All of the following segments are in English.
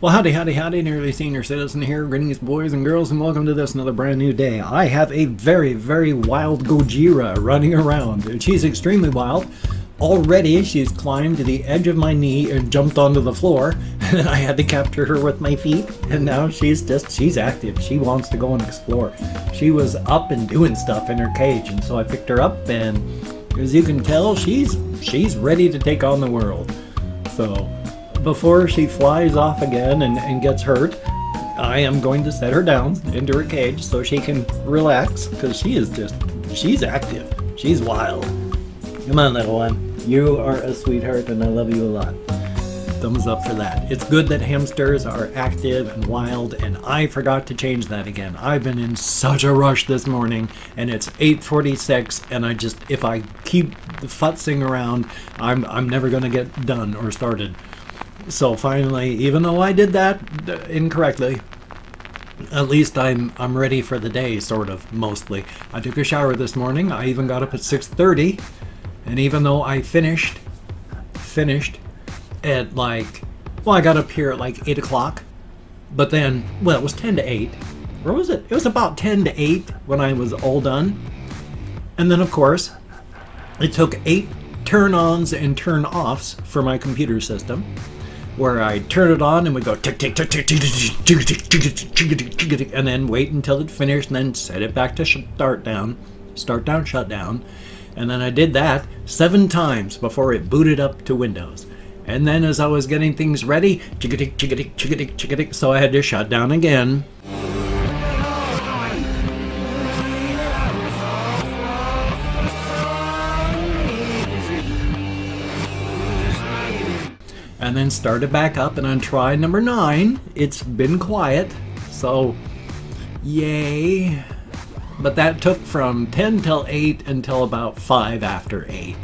Well, howdy, howdy, howdy, nearly senior citizen here. Greetings, boys and girls, and welcome to this another brand new day. I have a very, very wild Gojira running around, and she's extremely wild. Already, she's climbed to the edge of my knee and jumped onto the floor, and I had to capture her with my feet, and now she's active. She wants to go and explore. She was up and doing stuff in her cage, and so I picked her up, and as you can tell, she's ready to take on the world. So before she flies off again and gets hurt, I am going to set her down into her cage so she can relax, because she's active. She's wild. Come on, little one. You are a sweetheart and I love you a lot. Thumbs up for that. It's good that hamsters are active and wild, and I forgot to change that again. I've been in such a rush this morning, and it's 8:46, and if I keep futzing around, I'm never going to get done or started. So finally, even though I did that incorrectly, at least I'm ready for the day, sort of, mostly. I took a shower this morning. I even got up at 6:30, and even though I finished at I got up here at like 8 o'clock, but then, well, it was 10 to 8. Or was it? It was about 10 to 8 when I was all done. And then, of course, it took 8 turn-ons and turn-offs for my computer system, where I turn it on and we go tick tick tick tick tick tick tick tick tick, and then wait until it finished, and then set it back to start down, shut down, and then I did that 7 times before it booted up to Windows. And then as I was getting things ready, chick-a-tick, chick-a-tick, chick-a-tick, chick-a-tick, so I had to shut down again. And then started back up, and on try number 9, it's been quiet, so yay. But that took from 10 till 8 until about 5 after 8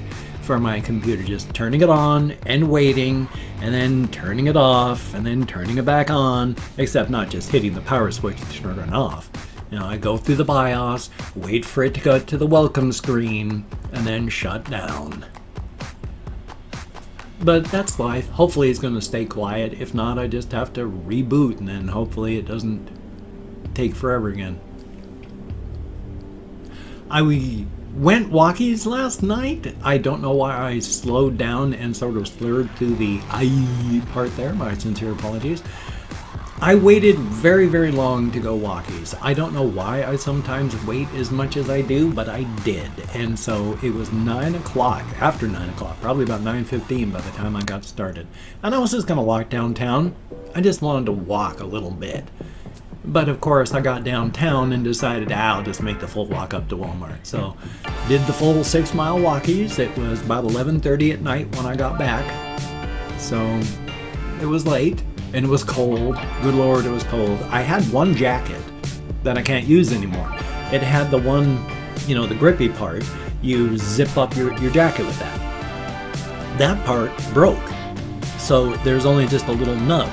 for my computer, just turning it on and waiting, and then turning it off, and then turning it back on, except not just hitting the power switch to turn it off. You know, I go through the BIOS, wait for it to go to the welcome screen, and then shut down. But that's life. Hopefully it's going to stay quiet. If not, I just have to reboot, and then hopefully it doesn't take forever again. I went walkies last night. I don't know why I slowed down and sort of slurred to the I part there. My sincere apologies. I waited very, very long to go walkies. I don't know why I sometimes wait as much as I do, but I did. And so it was 9 o'clock, after 9 o'clock, probably about 9:15 by the time I got started. And I was just going to walk downtown. I just wanted to walk a little bit. But of course I got downtown and decided I'll just make the full walk up to Walmart. So did the full 6-mile walkies. It was about 11:30 at night when I got back. So it was late. And it was cold. Good Lord, it was cold. I had one jacket that I can't use anymore. It had the one, you know, the grippy part. You zip up your jacket with that. That part broke. So there's only just a little nub.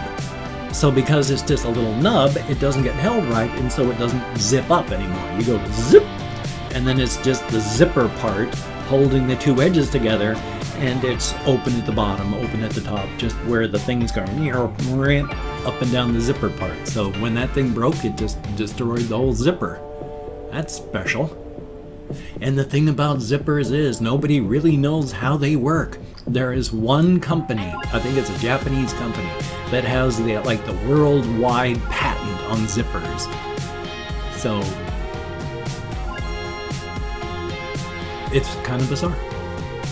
So because it's just a little nub, it doesn't get held right, and so it doesn't zip up anymore. You go zip, and then it's just the zipper part holding the 2 edges together, and it's open at the bottom, open at the top, just where the thing's going up and down the zipper part. So when that thing broke, it just destroyed the whole zipper. That's special. And the thing about zippers is nobody really knows how they work. There is one company, I think it's a Japanese company, that has the worldwide patent on zippers. So it's kind of bizarre.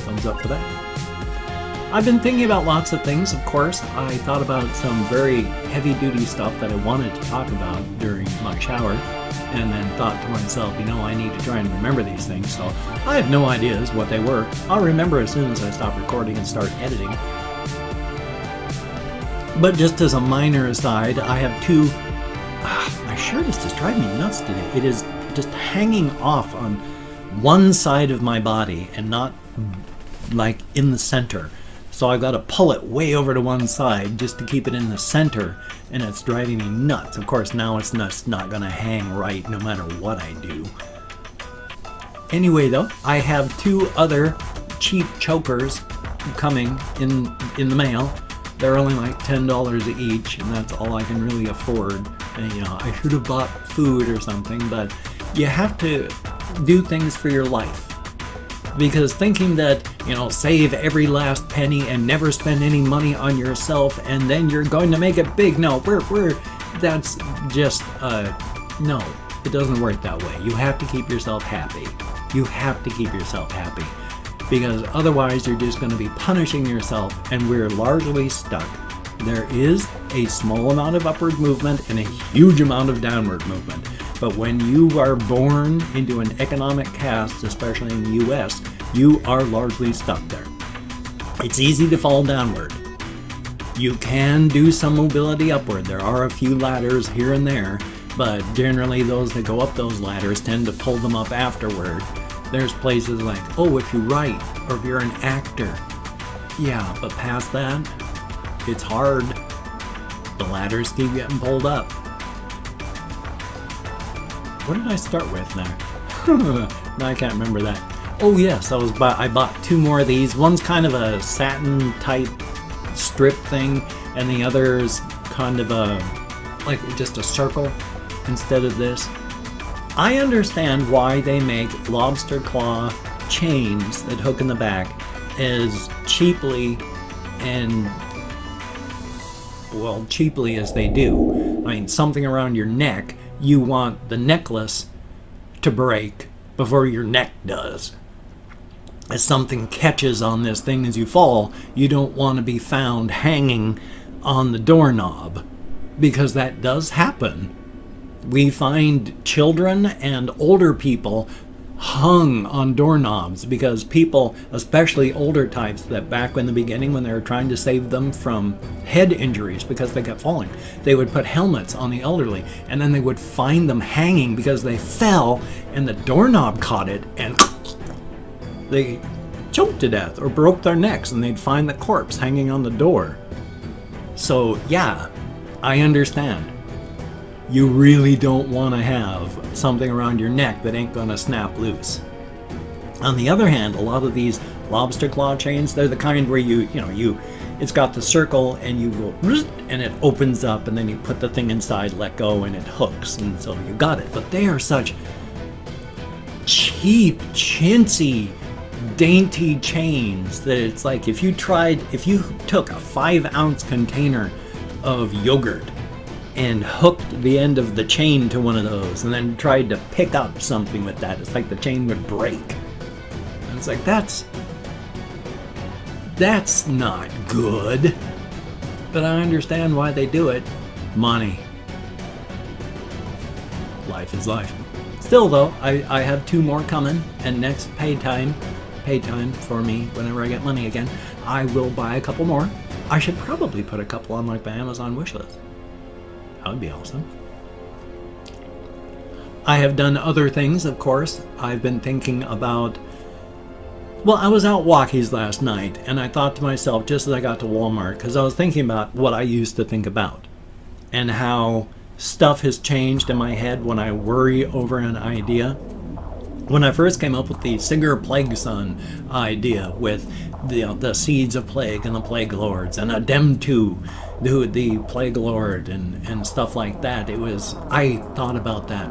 Thumbs up for that. I've been thinking about lots of things, of course. I thought about some very heavy-duty stuff that I wanted to talk about during my shower, and then thought to myself, you know, I need to try and remember these things, so I have no ideas what they were. I'll remember as soon as I stop recording and start editing. But just as a minor aside, I have 2... my shirt is just driving me nuts today. It is just hanging off on one side of my body and not like in the center. So I've got to pull it way over to one side just to keep it in the center, and it's driving me nuts. Of course, now it's not going to hang right no matter what I do. Anyway, though, I have 2 other cheap chokers coming in the mail. They're only like $10 each, and that's all I can really afford. And, you know, I should have bought food or something, but you have to do things for your life. Because thinking that, you know, save every last penny and never spend any money on yourself and then you're going to make it big, no, that's just, no, it doesn't work that way. You have to keep yourself happy. You have to keep yourself happy. Because otherwise you're just going to be punishing yourself, and we're largely stuck. There is a small amount of upward movement and a huge amount of downward movement. But when you are born into an economic caste, especially in the US, you are largely stuck there. It's easy to fall downward. You can do some mobility upward. There are a few ladders here and there, but generally those that go up those ladders tend to pull them up afterward. There's places like, oh, if you write, or if you're an actor. Yeah, but past that, it's hard. The ladders keep getting pulled up. What did I start with there? No, I can't remember that. Oh yes, I bought 2 more of these. One's kind of a satin type strip thing, and the other's kind of a, like just a circle instead of this. I understand why they make lobster claw chains that hook in the back as cheaply as they do. I mean, something around your neck, you want the necklace to break before your neck does. As something catches on this thing as you fall, you don't want to be found hanging on the doorknob, because that does happen. We find children and older people hung on doorknobs because people, especially older types, that back in the beginning when they were trying to save them from head injuries because they kept falling, they would put helmets on the elderly, and then they would find them hanging because they fell and the doorknob caught it and they choked to death or broke their necks, and they'd find the corpse hanging on the door. So yeah, I understand. You really don't want to have something around your neck that ain't going to snap loose. On the other hand, a lot of these lobster claw chains, they're the kind where it's got the circle and you go and it opens up, and then you put the thing inside, let go, and it hooks, and so you got it. But they are such cheap, chintzy, dainty chains that it's like if you took a 5-ounce container of yogurt and hooked the end of the chain to one of those and then tried to pick up something with that, it's like the chain would break. And it's like, that's not good. But I understand why they do it. Money. Life is life. Still though, I have 2 more coming, and next pay time for me, whenever I get money again, I will buy a couple more. I should probably put a couple on like the Amazon wish list. That would be awesome. I have done other things, of course. I've been thinking about, well, I was out walkies last night, and I thought to myself, just as I got to Walmart, because I was thinking about what I used to think about and how stuff has changed in my head when I worry over an idea. When I first came up with the Sigur Plague Sun idea with the seeds of plague and the plague lords and Ademtu, the plague lord, and stuff like that, I thought about that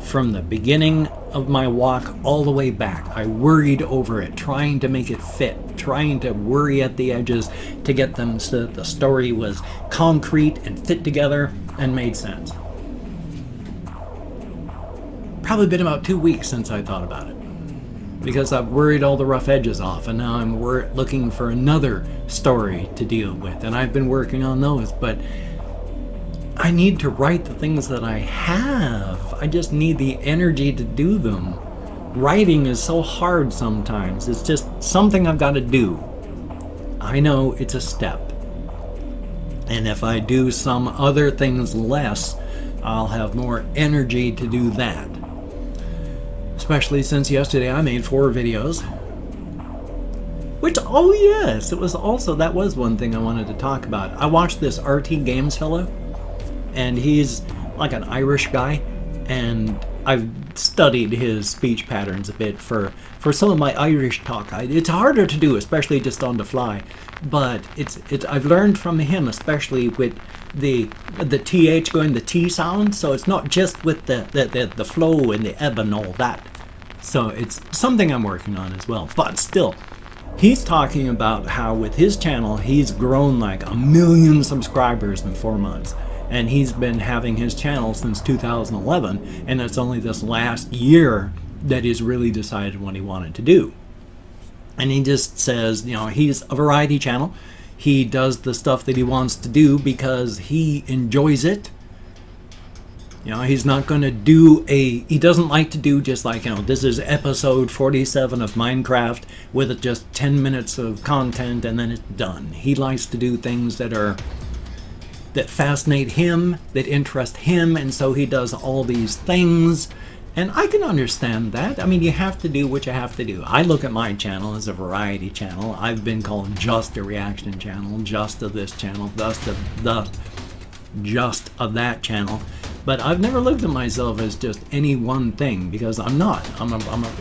from the beginning of my walk all the way back. I worried over it, trying to make it fit, trying to worry at the edges to get them so that the story was concrete and fit together and made sense. Probably been about 2 weeks since I thought about it, because I've worried all the rough edges off, and now I'm looking for another story to deal with, and I've been working on those, but I need to write the things that I have. I just need the energy to do them. Writing is so hard sometimes. It's just something I've got to do. I know it's a step, and if I do some other things less, I'll have more energy to do that. Especially since yesterday I made 4 videos. Which, oh yes, that was one thing I wanted to talk about. I watched this RT Games fellow, and he's like an Irish guy, and I've studied his speech patterns a bit for some of my Irish talk. It's harder to do, especially just on the fly, but I've learned from him, especially with the th going the T sound, so it's not just with the flow and the ebb and all that. So it's something I'm working on as well. But still, he's talking about how with his channel he's grown like 1 million subscribers in 4 months, and he's been having his channel since 2011, and it's only this last year that he's really decided what he wanted to do. And he just says, you know, he's a variety channel. He does the stuff that he wants to do because he enjoys it. You know, he's not going to do he doesn't like to do just like, you know, this is episode 47 of Minecraft with just 10 minutes of content and then it's done. He likes to do things that fascinate him, that interest him, and so he does all these things. And I can understand that. I mean, you have to do what you have to do. I look at my channel as a variety channel. I've been called just a reaction channel, just of this channel, just of that channel. But I've never looked at myself as just any one thing, because I'm not.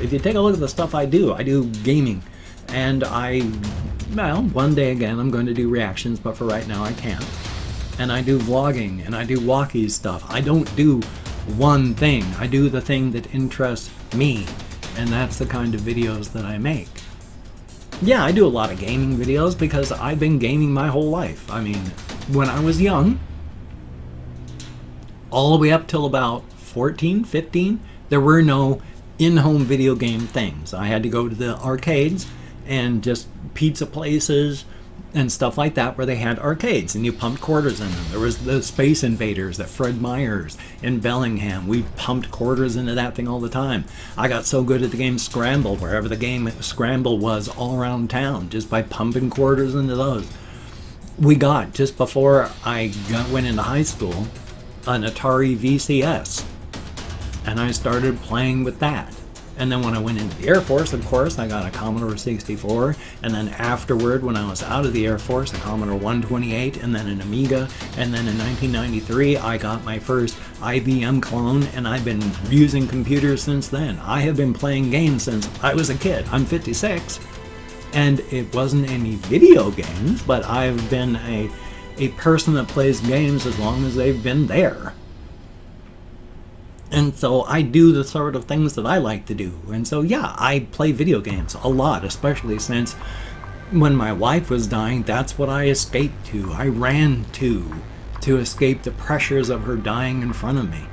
If you take a look at the stuff I do gaming. And well, one day again, I'm going to do reactions, but for right now I can't. And I do vlogging, and I do walkie stuff. I don't do one thing. I do the thing that interests me, and that's the kind of videos that I make. Yeah, I do a lot of gaming videos because I've been gaming my whole life. I mean, when I was young, all the way up till about 14, 15, there were no in-home video game things. I had to go to the arcades and just pizza places and stuff like that where they had arcades and you pumped quarters in them. There was the Space Invaders at Fred Meyer's in Bellingham. We pumped quarters into that thing all the time. I got so good at the game Scramble, wherever the game Scramble was all around town, just by pumping quarters into those. We got, just before I went into high school, an Atari VCS, and I started playing with that. And then when I went into the Air Force, of course, I got a Commodore 64, and then afterward, when I was out of the Air Force, a Commodore 128, and then an Amiga, and then in 1993, I got my first IBM clone, and I've been using computers since then. I have been playing games since I was a kid. I'm 56, and it wasn't any video games, but I've been a person that plays games as long as they've been there. And so I do the sort of things that I like to do. And so yeah, I play video games a lot, especially since when my wife was dying, that's what I escaped to. I ran to escape the pressures of her dying in front of me.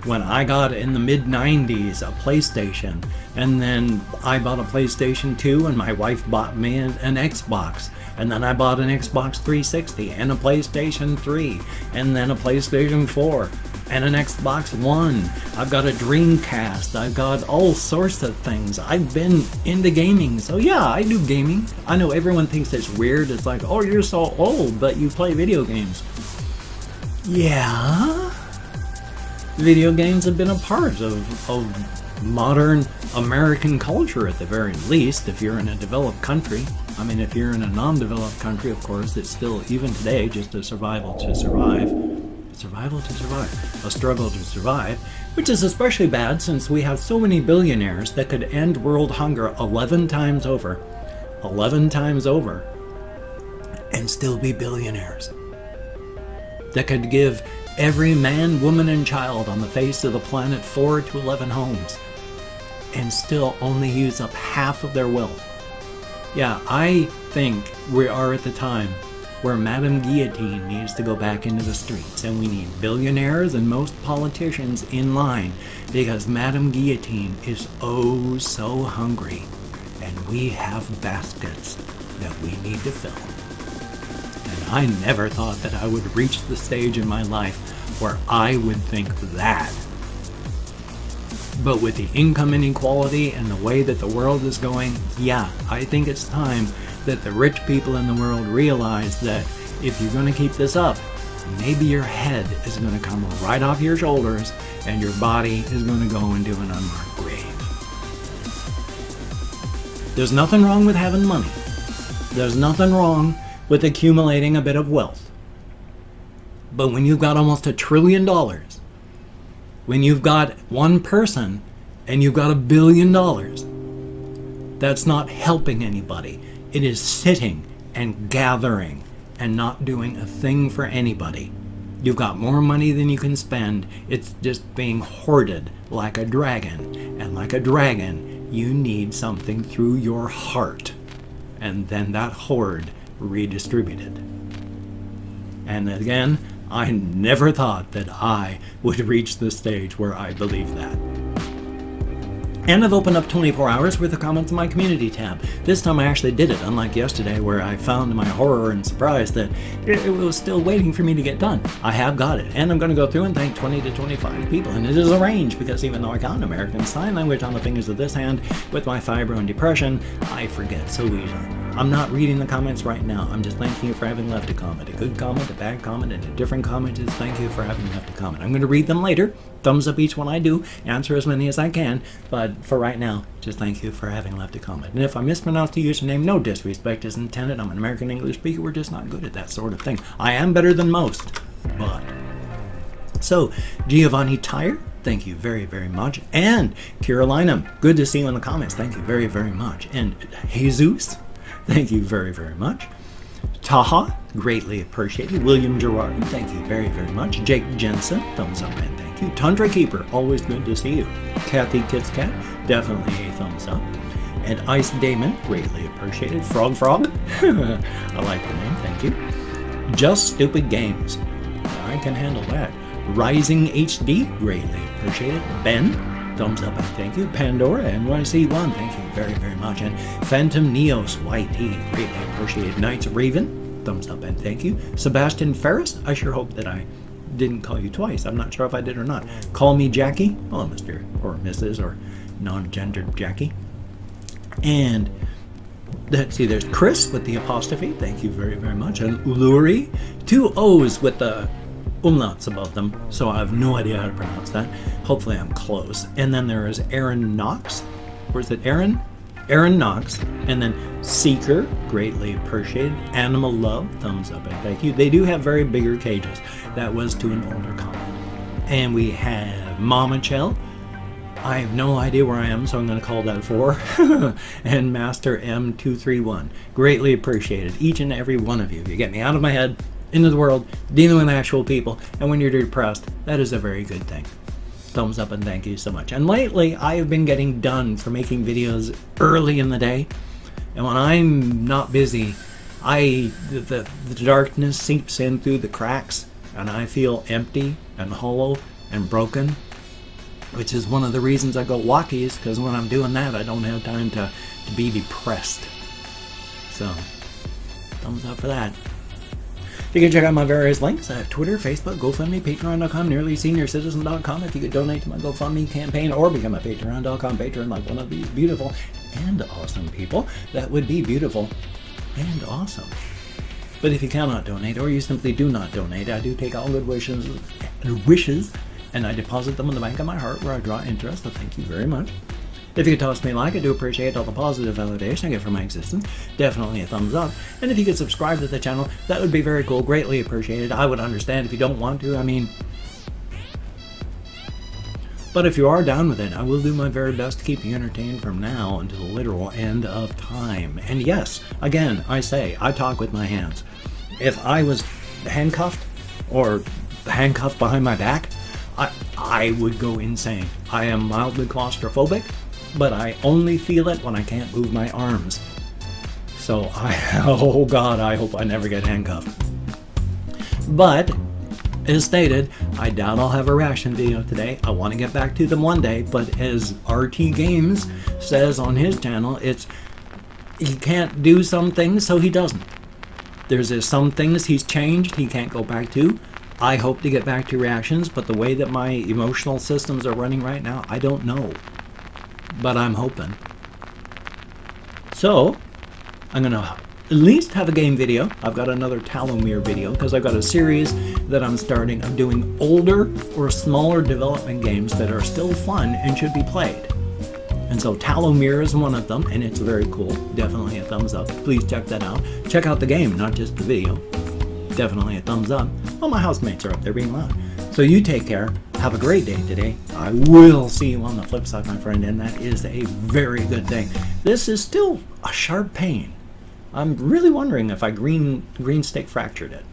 When I got in the mid-90s a PlayStation, and then I bought a PlayStation 2 and my wife bought me an Xbox, and then I bought an Xbox 360 and a PlayStation 3 and then a PlayStation 4 and an Xbox One. I've got a Dreamcast. I've got all sorts of things. I've been into gaming. So yeah, I do gaming. I know everyone thinks it's weird. It's like, oh, you're so old, but you play video games. Yeah. Video games have been a part of modern American culture at the very least, if you're in a developed country. I mean, if you're in a non-developed country, of course, it's still, even today, just a survival to survive. Survival to survive. A struggle to survive, which is especially bad since we have so many billionaires that could end world hunger 11 times over. 11 times over. And still be billionaires. That could give every man, woman, and child on the face of the planet 4 to 11 homes, and still only use up half of their wealth. Yeah, I think we are at the time where Madame Guillotine needs to go back into the streets, and we need billionaires and most politicians in line, because Madame Guillotine is oh so hungry, and we have baskets that we need to fill. And I never thought that I would reach the stage in my life where I would think that. But with the income inequality and the way that the world is going, yeah, I think it's time that the rich people in the world realize that if you're going to keep this up, maybe your head is going to come right off your shoulders and your body is going to go into an unmarked grave. There's nothing wrong with having money. There's nothing wrong with accumulating a bit of wealth. But when you've got almost $1 trillion, when you've got one person and you've got $1 billion, that's not helping anybody. It is sitting and gathering and not doing a thing for anybody. You've got more money than you can spend. It's just being hoarded like a dragon. And like a dragon, you need something through your heart. And then that hoard redistributed. And again, I never thought that I would reach the stage where I believe that. And I've opened up 24 hours worth of comments in my community tab. This time I actually did it, unlike yesterday where I found my horror and surprise that it was still waiting for me to get done. I have got it, and I'm going to go through and thank 20 to 25 people. And it is a range, because even though I got an American Sign Language on the fingers of this hand, with my fibro and depression, I forget so easily. I'm not reading the comments right now. I'm just thanking you for having left a comment. A good comment, a bad comment, and a different comment is thank you for having left a comment. I'm going to read them later. Thumbs up each one I do. Answer as many as I can. But for right now, just thank you for having left a comment. And if I mispronounced the username, no disrespect is intended. I'm an American English speaker. We're just not good at that sort of thing. I am better than most. But. So, Giovanni Tyre, thank you very, very much. And Carolina, good to see you in the comments. Thank you very, very much. And Jesus, thank you very, very much. Taha, greatly appreciated. William Gerard, thank you very, very much. Jake Jensen, thumbs up and thank you. Tundra Keeper, always good to see you. Kathy Kitscat, definitely a thumbs up. And Ice Damon, greatly appreciated. Frog, I like the name, thank you. Just Stupid Games, I can handle that. Rising HD, greatly appreciated. Ben, thumbs up and thank you. Pandora NYC1, thank you very, very much. And Phantom Neos YT, greatly appreciated. Knights Raven, thumbs up and thank you. Sebastian Ferris, I sure hope that I didn't call you twice. I'm not sure if I did or not. Call me Jackie, well, Mr. or Mrs. or non-gendered Jackie. And let's see, there's Chris with the apostrophe, thank you very, very much. And Uluri, 2 O's with the umlauts above them, so I have no idea how to pronounce that. Hopefully I'm close. And then there is Aaron Knox, or is it Aaron? Aaron Knox, and then Seeker, greatly appreciated. Animal Love, thumbs up and thank you. They do have very bigger cages. That was to an older comment. And we have Mama Chell. I have no idea where I am, so I'm going to call that 4. And Master M231, greatly appreciated. Each and every one of you. You get me out of my head, into the world, dealing with actual people, and when you're depressed, that is a very good thing. Thumbs up and thank you so much. And lately, I have been getting done for making videos early in the day, and when I'm not busy, the darkness seeps in through the cracks, and I feel empty and hollow and broken, which is one of the reasons I go walkies, because when I'm doing that, I don't have time to be depressed. So, thumbs up for that. You can check out my various links. I have Twitter, Facebook, GoFundMe, Patreon.com, NearlySeniorCitizen.com. If you could donate to my GoFundMe campaign or become a Patreon.com patron like one of these beautiful and awesome people, that would be beautiful and awesome. But if you cannot donate, or you simply do not donate, I do take all good wishes and I deposit them in the bank of my heart where I draw interest, so thank you very much. If you could toss me a like, I do appreciate all the positive validation I get from my existence. Definitely a thumbs up. And if you could subscribe to the channel, that would be very cool. Greatly appreciated. I would understand if you don't want to. I mean, but if you are down with it, I will do my very best to keep you entertained from now until the literal end of time. And yes, again, I say, I talk with my hands. If I was handcuffed or handcuffed behind my back, I would go insane. I am mildly claustrophobic, but I only feel it when I can't move my arms. So oh God, I hope I never get handcuffed. But, as stated, I doubt I'll have a reaction video today. I want to get back to them one day, but as RT Games says on his channel, it's, he can't do some things, so he doesn't. There's some things he's changed he can't go back to. I hope to get back to reactions, but the way that my emotional systems are running right now, I don't know. But I'm hoping. So, I'm going to at least have a game video. I've got another Talomere video, because I've got a series that I'm starting of doing older or smaller development games that are still fun and should be played. And so Talomere is one of them, and it's very cool. Definitely a thumbs up. Please check that out. Check out the game, not just the video. Definitely a thumbs up. Well, my housemates are up there being loud. So you take care. Have a great day today. I will see you on the flip side, my friend, and that is a very good thing. This is still a sharp pain, I'm really wondering if I green stick fractured it.